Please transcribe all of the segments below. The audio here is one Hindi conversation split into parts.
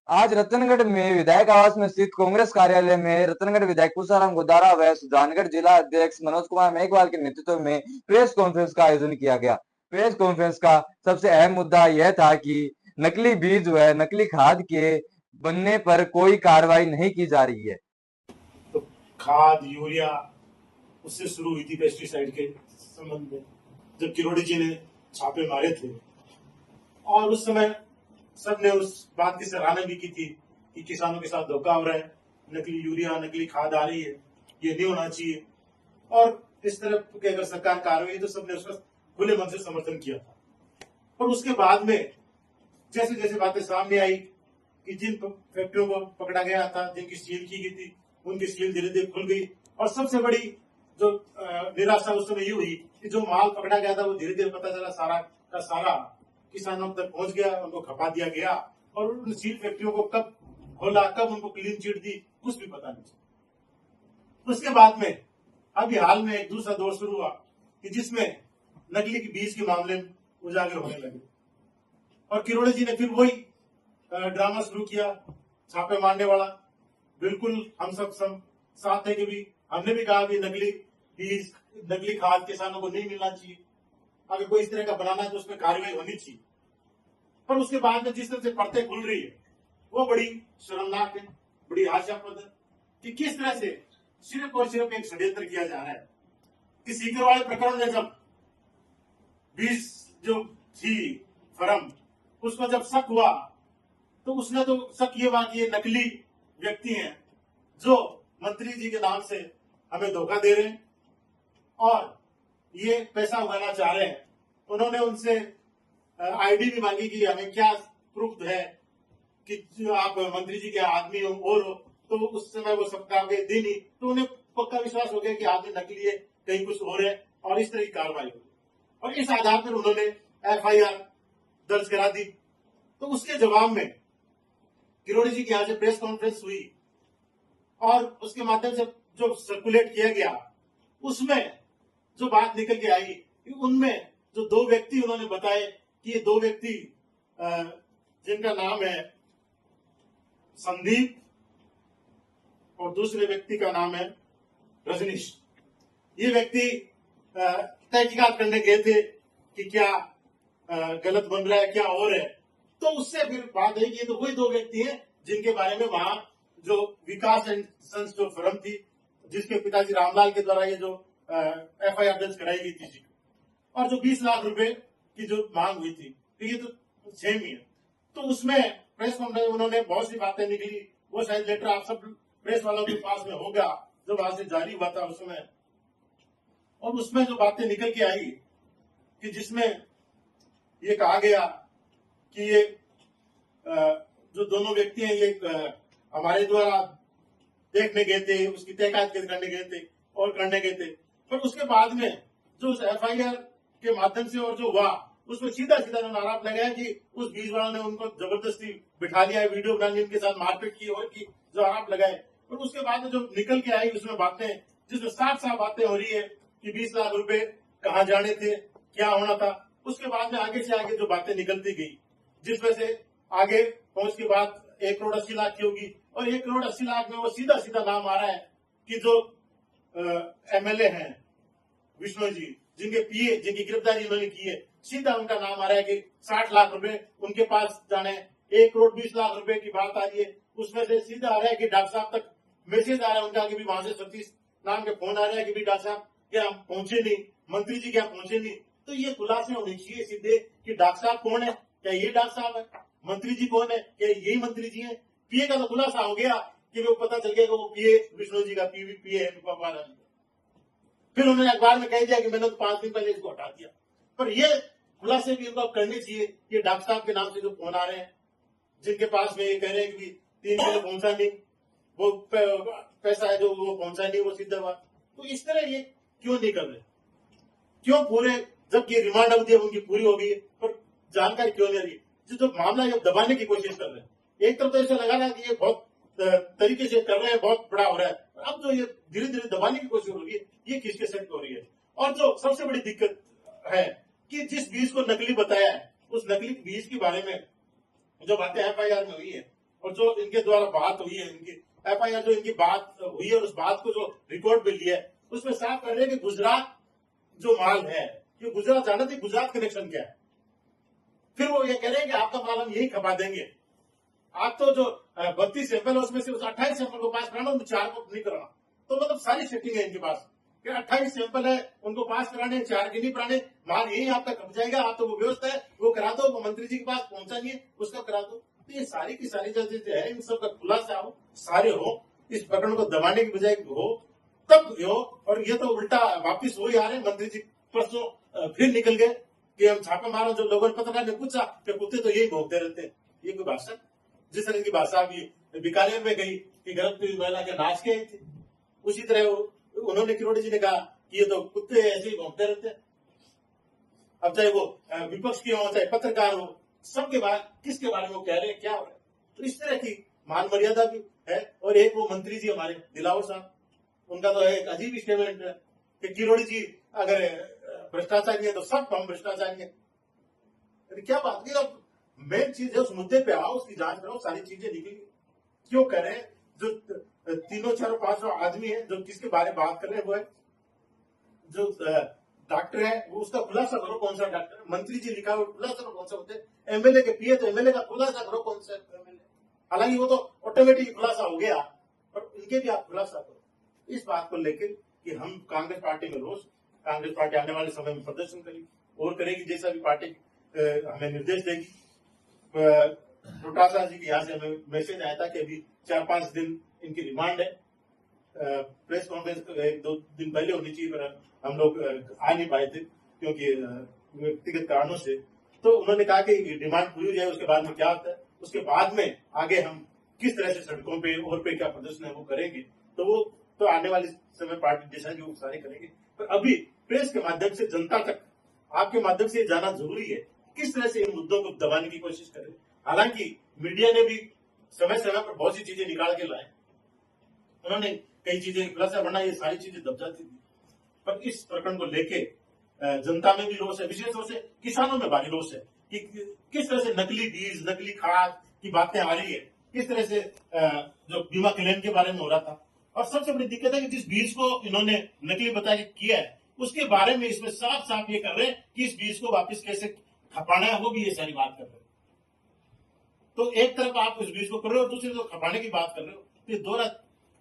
आज रतनगढ़ में विधायक आवास में स्थित कांग्रेस कार्यालय में रतनगढ़ विधायक पुष्पाराम गोदारा व सुजानगढ़ जिला अध्यक्ष मनोज कुमार मेघवाल के नेतृत्व में प्रेस कॉन्फ्रेंस का आयोजन किया गया। प्रेस कॉन्फ्रेंस का सबसे अहम मुद्दा यह था कि नकली बीज व नकली खाद के बनने पर कोई कार्रवाई नहीं की जा रही है। तो खाद यूरिया उससे शुरू हुई थी पेस्टिसाइड के संबंध में, जब किरोड़ी जी ने छापे मारे थे और उस समय सबने उस बात की सराहना भी की थी कि किसानों के साथ धोखा हो रहा है, नकली यूरिया नकली खाद आ रही है, ये नहीं होना चाहिए। और इस तरह की अगर सरकार कार्रवाई तो सबने उसका खुले मन से समर्थन किया था। और उसके बाद में जैसे जैसे बातें सामने आई कि जिन फैक्ट्रियों को पकड़ा गया था, जिनकी सील की गई थी, उनकी सील धीरे धीरे खुल गई। और सबसे बड़ी जो निराशा उस समय ये हुई कि जो माल पकड़ा गया था वो धीरे धीरे पता चला सारा का सारा किसानों तक पहुंच गया, उनको खपा दिया गया। और उन सील फैक्ट्रियों को कब खोला, कब उनको क्लीन चिट दी, कुछ भी पता नहीं। उसके बाद में अभी हाल में एक दूसरा दौर शुरू हुआ कि जिसमें नकली के बीज के मामले उजागर होने लगे और किरोड़ी जी ने फिर वही ड्रामा शुरू किया, छापे मारने वाला। बिल्कुल हम सब साथ थे कि भी हमने भी कहा कि नकली बीज नकली खाद किसानों को नहीं मिलना चाहिए, अगर कोई इस तरह का बनाना है तो उसमें कार्रवाई होनी चाहिए। पर उसके बाद में जिस तरह से परतें खुल रही है वो बड़ी शर्मनाक है, बड़ी हास्यास्पद है कि किस तरह से सिर्फ और सिर्फ एक षड्यंत्र किया जा रहा है कि सीकर वाले प्रकरण में जब बीज जो थी फर्म उसको जब शक हुआ तो उसने तो शक ये हुआ कि ये नकली व्यक्ति हैं जो मंत्री जी के नाम से हमें धोखा दे रहे हैं और ये पैसा उगाना चाह रहे हैं। उन्होंने उनसे आईडी भी मांगी कि हमें क्या प्रूफ है कि जो आप मंत्री जी के आदमी हो और हो, तो उस समय वो सब काम दी नहीं। तो उन्हें पक्का विश्वास हो गया कि आदमी नकली है, कहीं कुछ और है और इस तरह की कार्रवाई हुई। और इस आधार पर उन्होंने एफआईआर दर्ज करा दी। तो उसके जवाब में किरोड़ी जी की यहाँ से प्रेस कॉन्फ्रेंस हुई और उसके माध्यम से जो सर्कुलेट किया गया उसमें जो बात निकल के आई कि उनमें जो दो व्यक्ति उन्होंने बताए कि ये दो व्यक्ति जिनका नाम है संदीप और दूसरे व्यक्ति का नाम है रजनीश, ये व्यक्ति तहकीकात करने गए थे कि क्या गलत बन रहा है, क्या और है। तो उससे फिर बात है कि ये तो वही दो व्यक्ति हैं जिनके बारे में वहां जो विकास एंड सन्स जो फर्म थी जिसके पिताजी रामलाल के द्वारा ये जो एफआईआर दर्ज कराई गई थी और जो 20 लाख रुपए की जो मांग हुई थी, तो ये तो सेम ही है। तो उसमें प्रेस कॉन्फ्रेंस उन्होंने बहुत सी बातें निकली, वो शायद लेटर आप सब प्रेस वालों के पास में होगा जो वहां से जारी हुआ था उस समय। और उसमें जो बातें निकल के आई कि जिसमें ये कहा गया कि ये जो दोनों व्यक्ति हैं ये हमारे द्वारा देखने गए थे, उसकी तहकीकात करने गए थे और करने गए थे। पर उसके बाद में जो एफआईआर के माध्यम से और जो हुआ उसमें सीधा सीधा उन्होंने आरोप लगाया कि उस बीज वालों ने उनको जबरदस्ती बिठा लिया है, वीडियो बना ली, उनके साथ मारपीट की और की जो आरोप लगाए। और उसके बाद में जो निकल के आई उसमें बातें जिसमें साफ साफ बातें हो रही है कि 20 लाख रुपए कहाँ जाने थे, क्या होना था। उसके बाद में आगे से आगे जो बातें निकलती गई जिसमें से आगे पहुंच के बाद 1 करोड़ 80 लाख की होगी और 1 करोड़ 80 लाख में वो सीधा सीधा नाम आ रहा है कि जो एमएलए हैं विष्णु जी जिनके पीए जिनकी गिरफ्तारी उन्होंने की है, सीधा उनका नाम आ रहा है कि 60 लाख रुपए उनके पास जाने। 1 करोड़ 20 लाख रुपए की बात आ रही है, उसमें से सीधा आ रहा है कि डॉक्टर साहब तक मैसेज आ रहा है उनका कि भी वहां से सतीश नाम के फोन आ रहा है कि भी डॉक्टर साहब क्या पहुंचे नहीं, मंत्री जी क्या पहुंचे नहीं। तो ये खुलासे होने चाहिए सीधे कि डॉक्टर साहब कौन है, क्या ये डॉक्टर साहब है, मंत्री जी कौन है, क्या यही मंत्री जी है। पीए का तो खुलासा हो गया कि वो पता चल गया वो पीए विष्णु जी का पीए है। फिर उन्होंने अखबार में कह दिया कि मैंने तो 5 दिन पहले इसको हटा दिया। पर ये खुलासे भी उनको करने चाहिए कि डॉक्टर साहब के नाम से जो फोन आ रहे हैं जिनके पास में ये कह रहे हैं कि 3 किलो पहुंचा नहीं, वो पैसा है जो वो पहुंचा नहीं, वो सीधा हुआ। तो इस तरह ये क्यों नहीं कर रहे, क्यों पूरे जबकि रिमांड अवधि उनकी पूरी हो गई है पर जानकारी क्यों नहीं रही, जो मामला ये दबाने की कोशिश कर रहे हैं। एक तरफ तो ऐसा लगा रहा है कि ये बहुत तरीके से कर रहे हैं, बहुत बड़ा हो रहा है, अब जो ये धीरे धीरे दबाने की कोशिश हो रही है ये किसके सेट हो रही है। और जो सबसे बड़ी दिक्कत है कि जिस बीज को नकली बताया है उस नकली बीज के बारे में जो बातें एफआईआर में हुई है और और जो इनके द्वारा बात हुई है, इनकी FIR जो इनकी बात हुई है और उस बात को जो रिकॉर्ड में लिया है उसमें साफ कर रहे हैं कि गुजरात जो माल है ये गुजरात जाना थी, गुजरात कनेक्शन क्या है। फिर वो ये कह रहे हैं कि आपका माल हम यही खपा देंगे। आप तो जो 32 सैंपल है उसमें से उस 28 सैंपल को पास कराना, 4 को नहीं कराना। तो मतलब सारी सेटिंग है इनके पास कि 28 सैंपल है उनको पास कराने, 4 के नहीं कराने, माल यही आपका खप जाएगा। आप तो वो व्यवस्था है वो करा दो, वो मंत्री जी के पास पहुंचा नहीं है उसका करा दो। तो ये सारी की सारी जो है इन सब का खुलासा हो, सारे हो, इस प्रकरण को दबाने की बजाय हो तब हो। और ये तो उल्टा वापिस वही आ रहे हैं। मंत्री जी परसों फिर निकल गए कि हम छापे मारो। जो लोगों ने पत्रकार ने पूछा कि कुत्ते तो यही भोंकते रहते हैं, ये कोई भाषा? जिस तरह की भाषा अभी बीकानेर में गई कि गर्भवती महिला के नाच के आई थी, उसी तरह उन्होंने किरोड़ी जी ने कहा कि ये तो कुत्ते ऐसे ही भोंकते रहते हैं। अब चाहे वो विपक्ष की हो चाहे पत्रकार हो, सबके बारे किसके बारे में वो कह रहे हैं, क्या हो रहा है। तो इस तरह की मान मर्यादा भी है। और एक वो मंत्री जी हमारे दिलावर साहब, उनका तो एक अजीब स्टेटमेंट है कि किरोड़ी जी अगर भ्रष्टाचारी है तो सब हम भ्रष्टाचारी है। क्या बात की? अब मेन चीज है उस मुद्दे पे आओ, उसकी जांच करो, सारी चीजें निकली क्यों कर रहे हैं। जो 3, 4, 5 आदमी है जो किसके बारे में बात कर रहे हैं, वो है जो डॉक्टर है वो उसका खुलासा करो कौन सा डॉक्टर। मंत्री जी लिखा हुआ खुलासा करो कौन सा होते हैं। MLA के पीए तो MLA का खुलासा करो कौन सा MLA। हालांकि वो तो ऑटोमेटिक खुलासा हो गया, पर इनके भी आप खुलासा करो। इस बात को लेकर कि हम कांग्रेस पार्टी में रोष, कांग्रेस पार्टी आने वाले समय में प्रदर्शन करेगी और करेगी जैसा भी पार्टी हमें निर्देश देगी। डोटासरा जी के यहाँ से हमें मैसेज आया था कि अभी 4-5 दिन इनकी रिमांड है। प्रेस कॉन्फ्रेंस 1-2 दिन पहले होनी चाहिए, पर हम लोग आ नहीं पाए थे क्योंकि व्यक्तिगत कारणों से। तो उन्होंने कहा कि डिमांड पूरी हो जाए, उसके बाद में क्या होता है, उसके बाद में आगे हम किस तरह से सड़कों पे और पे क्या प्रदर्शन है वो करेंगे। तो वो तो आने वाले समय पार्टी जैसा जो सारे करेंगे। पर अभी प्रेस के माध्यम से जनता तक, आपके माध्यम से जाना जरूरी है किस तरह से इन मुद्दों को दबाने की कोशिश करें। हालांकि मीडिया ने भी समय समय पर बहुत सी चीजें निकाल के लाए, उन्होंने कई चीजें खुलासा बनना, ये सारी चीजें दब जाती थी। पर इस प्रकरण को लेके जनता में भी रोष है, विशेष रूप से किसानों में भारी रोष है कि किस तरह से नकली बीज, नकली खाद की बातें आ रही है, किस तरह से जो बीमा क्लेम के बारे में हो रहा था। और सबसे बड़ी दिक्कत है कि जिस बीज को इन्होंने नकली बता के किया है उसके बारे में इसमें साफ साफ ये कर रहे हैं कि इस बीज को वापस कैसे खपाना है, वो भी ये सारी बात कर रहे हैं। तो एक तरफ आप उस बीज को कर रहे हो और दूसरी तरफ खपाने की बात कर रहे हो, तो ये दोहरा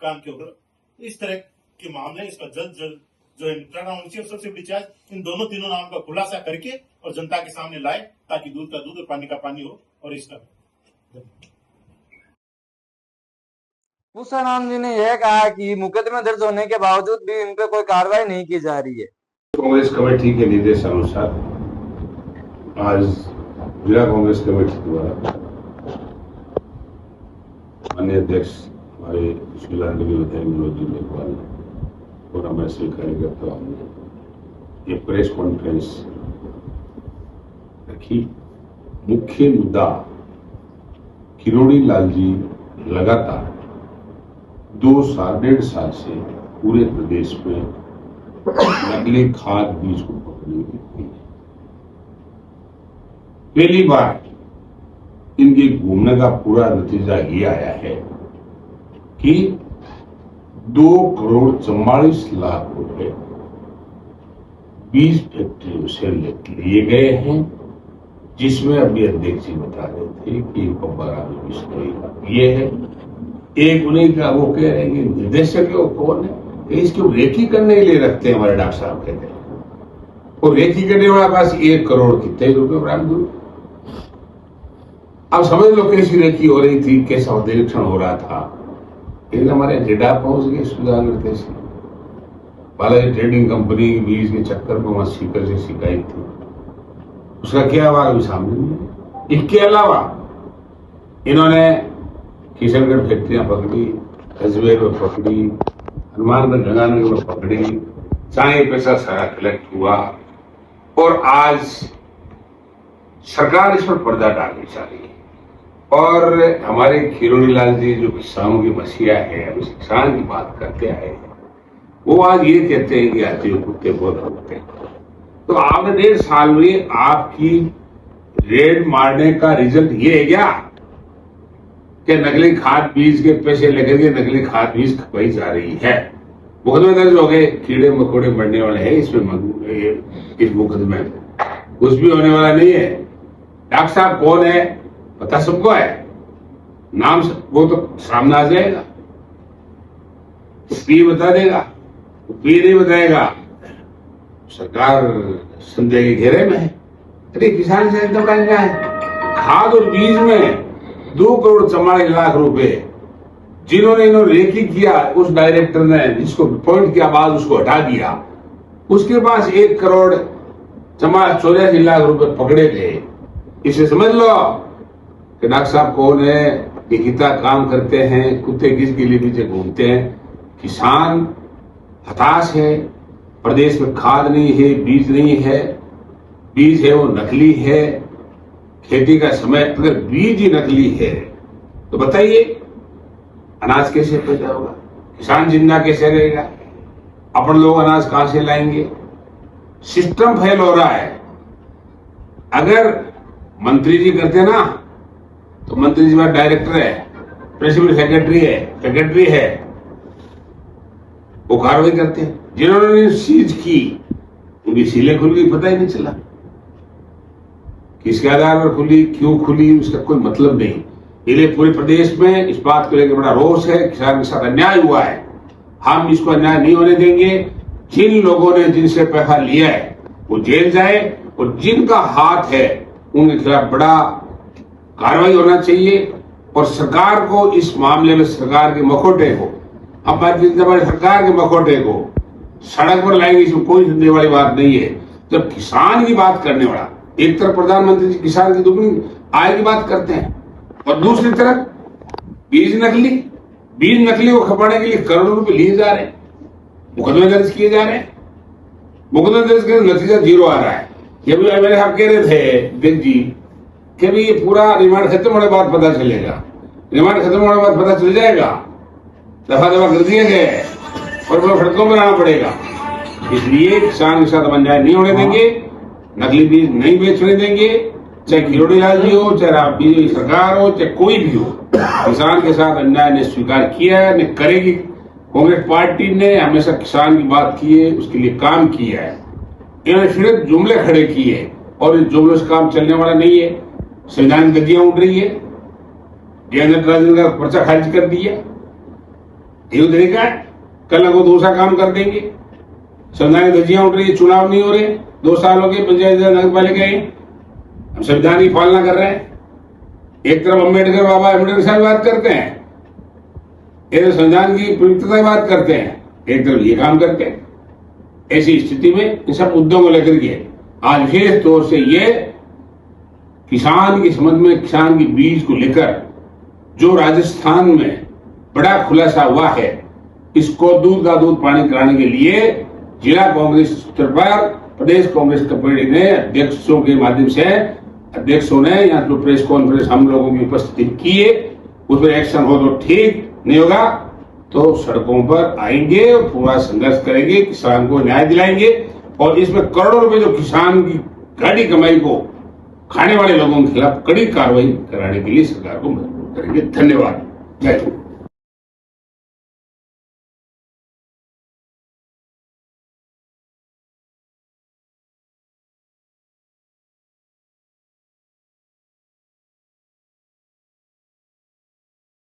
काम क्यों कर रहे हो। इस तरह के मामले इसका जल्द जल्द जो है निपटारा होना चाहिए। सबसे बड़ी चीज इन दोनों तीनों नाम का खुलासा करके और जनता के सामने लाए ताकि दूध का दूध और पानी का पानी हो। और इसका पूसाराम जी ने यह कहा कि मुकदमे दर्ज होने के बावजूद भी इन पे कोई कार्रवाई नहीं की जा रही है। कांग्रेस कमेटी के निर्देशानुसार आज जिला कांग्रेस कमेटी द्वारा माननीय अध्यक्ष हमारे विधायक मनोज जी मेघवाल और हमारे सभी कार्यकर्ताओं ने ये प्रेस कॉन्फ्रेंस रखी। मुख्य मुद्दा किरोड़ी लाल जी लगातार 2-1.5 साल से पूरे प्रदेश में नकली खाद बीज को पकड़ने की। पहली बार इनके घूमने का पूरा नतीजा ये आया है कि 2,44,00,000 रुपए बीज फैक्ट्रियों से लिए गए हैं, जिसमें अभी अध्यक्ष जी बता रहे थे कि 12 ये है। एक उन्हीं का वो कह रहे हैं निर्देशक है वो कौन है, इसको रेकी करने के लिए रखते हैं हमारे डॉक्टर साहब कहते हैं। और रेकी करने वाला पास 1 करोड़ कितने रुपए बरामद हुए। अब समझ लो कैसी रेकी हो रही थी, कैसा निरीक्षण हो रहा था। लेकिन हमारे डेटा पहुंच गए सुधागर कैसे बालाजी ट्रेडिंग कंपनी बीज के चक्कर में वहां सीकर से शिकायत थी, उसका क्या हुआ अभी सामने नहीं। इसके अलावा इन्होंने किशनगढ़ फैक्ट्रियां पकड़ी, अजमेर में पकड़ी, हनुमानगढ़ गंगानगर में पकड़ी, चाहे पैसा सारा कलेक्ट हुआ और आज सरकार इस पर पर्दा डालनी चाह रही है। और हमारे किरोड़ी लाल जी जो किसानों की मसीहा है, हम किसान की बात करते आए हैं, वो आज ये कहते हैं कि हाथी कुत्ते बहुत भोगते हैं। तो आपने 1.5 साल में आपकी रेड मारने का रिजल्ट ये है क्या कि नकली खाद बीज के पैसे लेकर के नकली खाद बीज खपाई जा रही है। मुकदमे दर्ज हो गए, कीड़े मकोड़े मरने वाले हैं इस मुकदमे में, कुछ भी होने वाला नहीं है। डॉक्टर साहब कौन है पता सबको है, नाम वो तो सामने आ जाएगा, पी बता देगा, पी नहीं बताएगा, सरकार संदेह के घेरे में है। अरे किसान से एकदम महंगा है। खाद और बीज में 2,44,00,000 रुपए जिन्होंने रेकी किया, उस डायरेक्टर ने जिसको पॉइंट किया बाद उसको हटा दिया, उसके पास 1,84,00,000 रुपए पकड़े गए। इसे समझ लो कि डॉक्टर साहब कौन है, ये कितना काम करते हैं, कुत्ते किसके लिए पीछे घूमते हैं। किसान हताश है, प्रदेश में खाद नहीं है, बीज नहीं है, बीज है वो नकली है। खेती का समय अगर बीज ही नकली है तो बताइए अनाज कैसे पैदा होगा, किसान जिंदा कैसे रहेगा, अपन लोग अनाज कहां से लाएंगे। सिस्टम फेल हो रहा है। अगर मंत्री जी करते ना तो मंत्री जी बात डायरेक्टर है, प्रिंसिपल सेक्रेटरी है, वो कार्रवाई करते हैं। जिन्होंने सीज की उनकी सीलें खुल गई, पता ही नहीं चला किसके आधार पर खुली, क्यों खुली, उसका कोई मतलब नहीं। इसलिए पूरे प्रदेश में इस बात को लेकर बड़ा रोष है। किसान के साथ अन्याय हुआ है, हम इसको अन्याय नहीं होने देंगे। जिन लोगों ने जिनसे पैसा लिया है वो जेल जाए और जिनका हाथ है उनके खिलाफ बड़ा कार्रवाई होना चाहिए। और सरकार को इस मामले में, सरकार के मखौटे को, अब भारतीय जनता पार्टी सरकार के मखौटे को सड़क पर लाएंगे, इसमें कोई संदेह वाली बात नहीं है। जब किसान की बात करने वाला, एक तरफ प्रधानमंत्री जी किसान की दुगनी आय की बात करते हैं और दूसरी तरफ बीज नकली को खपाने के लिए करोड़ों रुपए लिए जा रहे हैं, मुकदमे दर्ज किए जा रहे हैं। मुकदमे दर्ज के नतीजा 0 आ रहा है। ये भी मेरे साहब कह रहे थे देव जी कि भी ये पूरा रिमांड खत्म होने के बाद पता चलेगा, रिमांड खत्म होने के बाद पता चल जाएगा, दफा कर दिए गए और सड़कों पर आना पड़ेगा। इसलिए किसान के साथ अन्याय नहीं होने देंगे, नकली बीज नहीं बेचने देंगे, चाहे किरोड़ी लाल जी हो, चाहे बीजेपी सरकार हो, चाहे कोई भी हो। किसान के साथ अन्याय ने स्वीकार किया है, ने करेगी। कांग्रेस पार्टी ने हमेशा किसान की बात की है, उसके लिए काम किया है। इन्होंने सिर्फ जुमले खड़े किए और इस जुमले से काम चलने वाला नहीं है। संविधान की गद्दियां उठ रही है, जयेंद्र राजन का पर्चा खारिज कर दिया, ये तरीका है। कल को दूसरा काम कर देंगे। संविधान की धज्जियां उठ रही है, चुनाव नहीं हो रहे, 2 साल हो गए, पंचायत नगर पालिका हम संविधान की पालना कर रहे हैं। एक तरफ बाबा अम्बेडकर साहब बात करते हैं, एक तरफ संविधान की पवित्रता की बात करते हैं, एक तरफ ये काम करते हैं। ऐसी स्थिति में इन सब मुद्दों को लेकर के आज विशेष तौर से ये किसान की समझ में, किसान की बीज को लेकर जो राजस्थान में बड़ा खुलासा हुआ है, इसको दूध का दूध पानी कराने के लिए जिला कांग्रेस स्तर पर प्रदेश कांग्रेस कमेटी ने अध्यक्षों के माध्यम से अध्यक्षों ने यहाँ जो प्रेस कॉन्फ्रेंस हम लोगों की उपस्थिति की है, उस पर एक्शन हो तो ठीक, नहीं होगा तो सड़कों पर आएंगे और पूरा संघर्ष करेंगे, किसान को न्याय दिलाएंगे। और इसमें करोड़ों रुपए जो किसान की गाड़ी कमाई को खाने वाले लोगों के खिलाफ कड़ी कार्रवाई कराने के लिए सरकार को मजबूर करेंगे। धन्यवाद। जय हिंद।